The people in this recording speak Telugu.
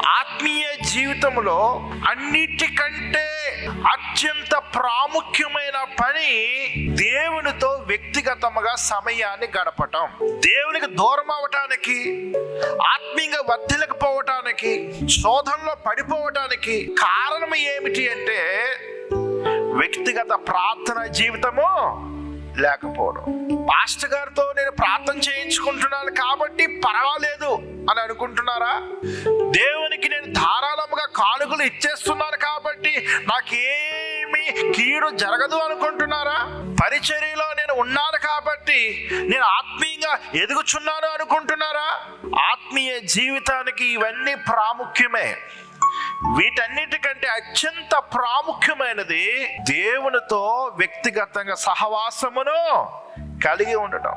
ఆత్మీయ జీవితంలో అన్నిటికంటే అత్యంత ప్రాముఖ్యమైన పని దేవునితో వ్యక్తిగతంగా సమయాన్ని గడపటం. దేవునికి దూరం అవటానికి, ఆత్మీయంగా వర్ధిల్లకపోవటానికి, శోధనలో పడిపోవటానికి కారణం ఏమిటి అంటే వ్యక్తిగత ప్రార్థన జీవితము లేకపోవడం. పాస్టర్ గారితో నేను ప్రార్థన చేయించుకుంటున్నాను కాబట్టి పర్వాలేదు అని అనుకుంటున్నారా? దేవునికి నేను ధారాళంగా కానుకలు ఇచ్చేస్తున్నాను కాబట్టి నాకేమి కీడు జరగదు అనుకుంటున్నారా? పరిచర్యలో నేను ఉన్నాను కాబట్టి నేను ఆత్మీయంగా ఎదుగుచున్నాను అనుకుంటున్నారా? ఆత్మీయ జీవితానికి ఇవన్నీ ప్రాముఖ్యమే. వీటన్నిటికంటే అత్యంత ప్రాముఖ్యమైనది దేవునితో వ్యక్తిగతంగా సహవాసమును కలిగి ఉండటం.